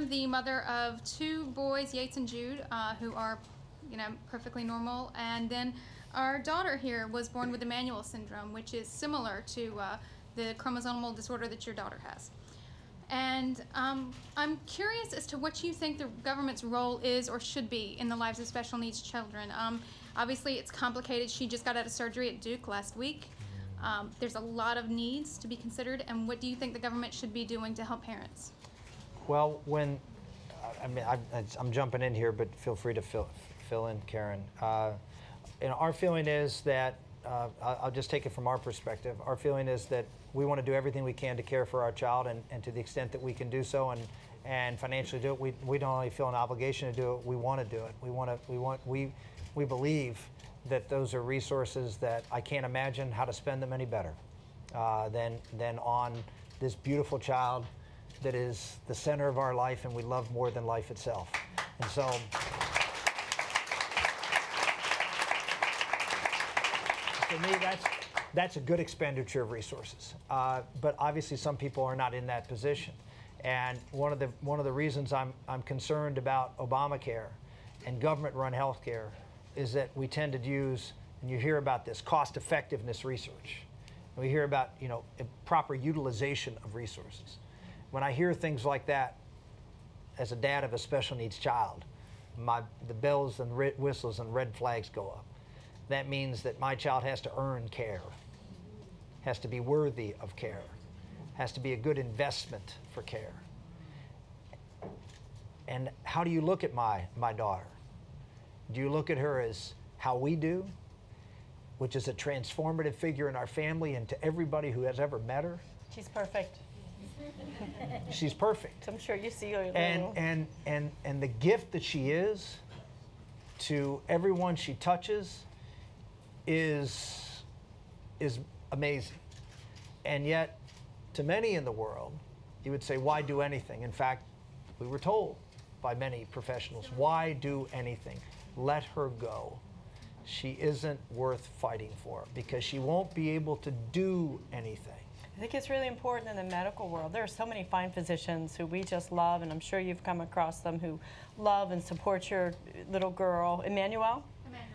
am the mother of 2 boys, Yates and Jude, who are, perfectly normal. And then our daughter here was born with Emmanuel syndrome, which is similar to the chromosomal disorder that your daughter has. And I'm curious as to what you think the government's role is or should be in the lives of special needs children. Obviously, it's complicated. She just got out of surgery at Duke last week. There's a lot of needs to be considered. And what do you think the government should be doing to help parents? Well, I'm jumping in here, but feel free to fill in, Karen. Our feeling is that, I'll just take it from our perspective. Our feeling is that we want to do everything we can to care for our child, and to the extent that we can do so and financially do it, we don't only feel an obligation to do it, we want to do it. We believe that those are resources that I can't imagine how to spend them any better than on this beautiful child that is the center of our life and we love more than life itself. And so, for me, that's a good expenditure of resources. But obviously, some people are not in that position. And one of the reasons I'm concerned about Obamacare and government-run health care is that we tend to use, and you hear about this, cost-effectiveness research. And we hear about proper utilization of resources. When I hear things like that, as a dad of a special needs child, the bells and whistles and red flags go up. That means that my child has to earn care, has to be worthy of care, has to be a good investment for care. And how do you look at my daughter? Do you look at her as how we do, which is a transformative figure in our family and to everybody who has ever met her? She's perfect. She's perfect. I'm sure you see her. And the gift that she is to everyone she touches is amazing. And yet, to many in the world, you would say, why do anything? In fact, we were told by many professionals, why do anything? Let her go. She isn't worth fighting for because she won't be able to do anything. I think it's really important in the medical world. There are so many fine physicians who we just love, and I'm sure you've come across them, who love and support your little girl. Emmanuel?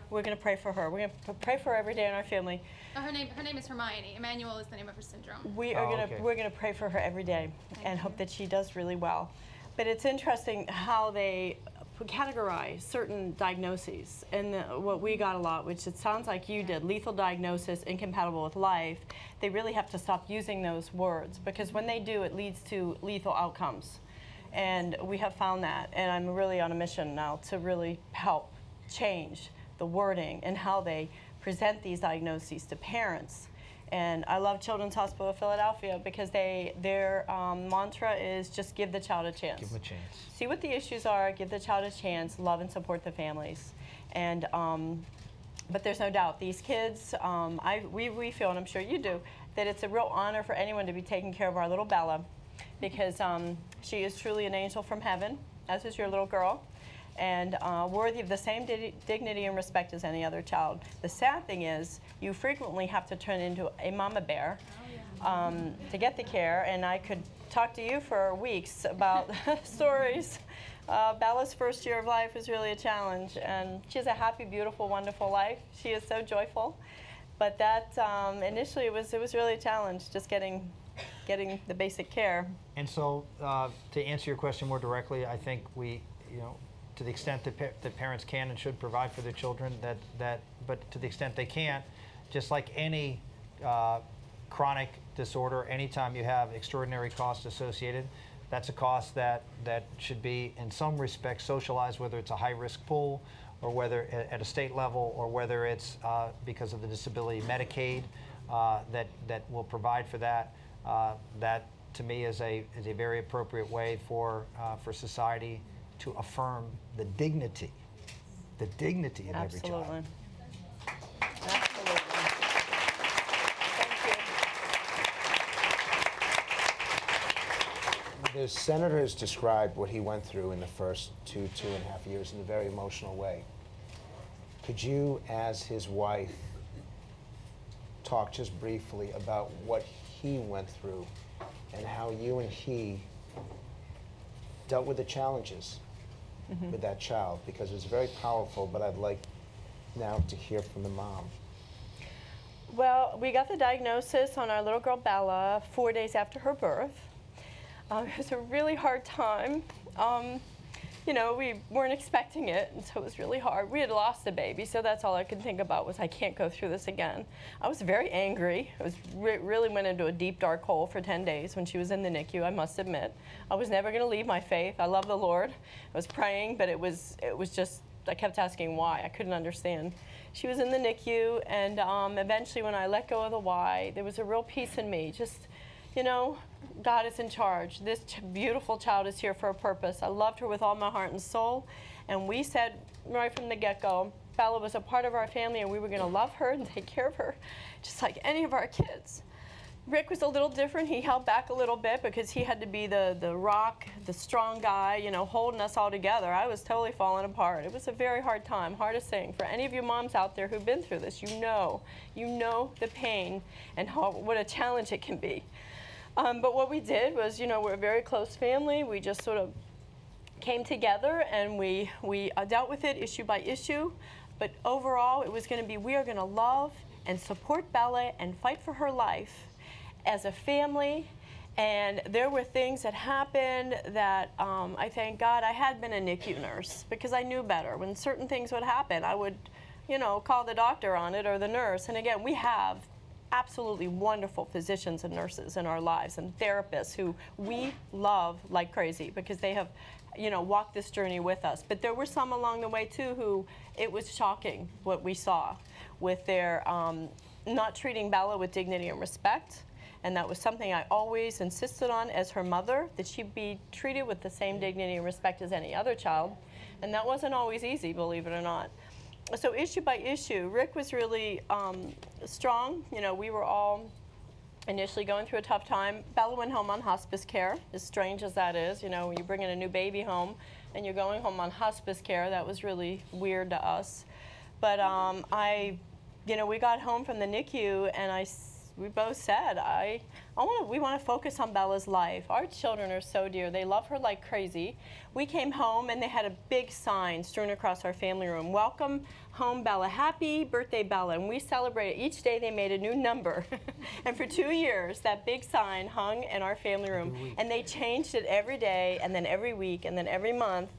We're going to pray for her. We're going to pray for her every day in our family. Her name is Hermione. Emmanuel is the name of her syndrome. We're going to pray for her every day and hope that she does really well. But it's interesting how they categorize certain diagnoses, and what we got a lot, which it sounds like you did, lethal diagnosis, incompatible with life. They really have to stop using those words, because when they do, it leads to lethal outcomes. And we have found that, and I'm really on a mission now to really help change the wording and how they present these diagnoses to parents. And I love Children's Hospital of Philadelphia because their mantra is just give the child a chance. Give them a chance. See what the issues are, give the child a chance, love and support the families. And but there's no doubt, these kids, we feel, and I'm sure you do, that it's a real honor for anyone to be taking care of our little Bella, because she is truly an angel from heaven, as is your little girl, and worthy of the same dignity and respect as any other child. The sad thing is, you frequently have to turn into a mama bear to get the care, and I could talk to you for weeks about stories. Bella's first year of life was really a challenge, and she has a happy, beautiful, wonderful life. She is so joyful, but that initially it was really a challenge, just getting the basic care. And so, to answer your question more directly, I think we, to the extent that parents can and should provide for their children, but to the extent they can't, just like any chronic disorder, anytime you have extraordinary costs associated, that's a cost that should be, in some respects, socialized, whether it's a high-risk pool, or whether at a state level, or whether it's because of the disability Medicaid that will provide for that. That, to me, is a very appropriate way for society to affirm the dignity of every child. Absolutely. The senator has described what he went through in the first two and a half years in a very emotional way. Could you, as his wife, talk just briefly about what he went through and how you and he dealt with the challenges with that child, because it was very powerful, but I'd like now to hear from the mom. Well, we got the diagnosis on our little girl Bella 4 days after her birth. It was a really hard time. You know, we weren't expecting it, and so it was really hard. We had lost the baby, so that's all I could think about was I can't go through this again. I was very angry. I was really went into a deep, dark hole for 10 days when she was in the NICU, I must admit. I was never going to leave my faith. I love the Lord. I was praying, but it was just, I kept asking why. I couldn't understand. She was in the NICU, and eventually when I let go of the why, there was a real peace in me. Just, you know, God is in charge. This beautiful child is here for a purpose. I loved her with all my heart and soul, and we said right from the get-go, Bella was a part of our family, and we were going to love her and take care of her, just like any of our kids. Rick was a little different. He held back a little bit because he had to be the rock, the strong guy, you know, holding us all together. I was totally falling apart. It was a very hard time, hardest thing. For any of you moms out there who've been through this, you know the pain and what a challenge it can be. But what we did was, you know, we're a very close family. We just sort of came together and we dealt with it issue by issue. But overall, it was going to be, we are going to love and support Bella and fight for her life as a family. And there were things that happened that I thank God I had been a NICU nurse, because I knew better. When certain things would happen, I would, you know, call the doctor on it or the nurse. And again, we have absolutely wonderful physicians and nurses in our lives and therapists who we love like crazy because they have, you know, walked this journey with us. But there were some along the way too who it was shocking what we saw with their not treating Bella with dignity and respect. And that was something I always insisted on as her mother, that she be treated with the same dignity and respect as any other child. And that wasn't always easy, believe it or not. So issue by issue, Rick was really strong. You know, we were all initially going through a tough time. Bella went home on hospice care, as strange as that is. You know, when you're bringing a new baby home and you're going home on hospice care, that was really weird to us. But you know, we got home from the NICU and we both said, we want to focus on Bella's life. Our children are so dear. They love her like crazy. We came home and they had a big sign strewn across our family room. Welcome home, Bella. Happy birthday, Bella. And we celebrated. Each day they made a new number. And for 2 years, that big sign hung in our family room. And they changed it every day, and then every week, and then every month.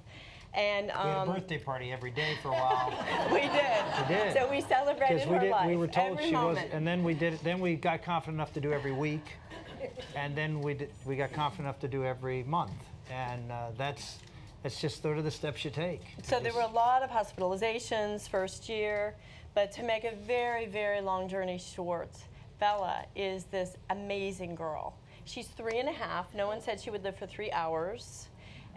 And we had a birthday party every day for a while. We did. We did. So we celebrated her life. We were told every she was, moment. and then we did. Then we got confident enough to do every week, and then we got confident enough to do every month, and that's just sort of the steps you take. So there were a lot of hospitalizations first year, but to make a very, very long journey short, Bella is this amazing girl. She's 3.5. No one said she would live for 3 hours.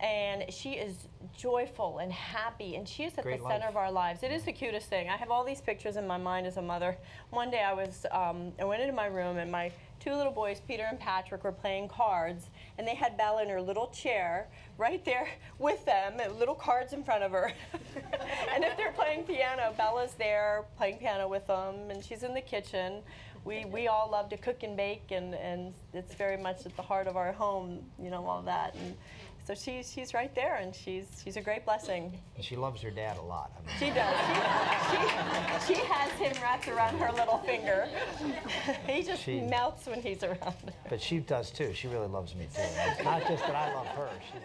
And she is joyful and happy, and she is at the center of our lives. It is the cutest thing. I have all these pictures in my mind as a mother. One day I went into my room, and my 2 little boys, Peter and Patrick, were playing cards, and they had Bella in her little chair right there with them, little cards in front of her. And if they're playing piano, Bella's there playing piano with them, and she's in the kitchen. We all love to cook and bake, and it's very much at the heart of our home, you know, all that. And so she's right there, and she's a great blessing. And she loves her dad a lot. I mean. She does. She has him wrapped around her little finger. He just melts when he's around. But she does too. She really loves me too. It's not just that I love her. She does.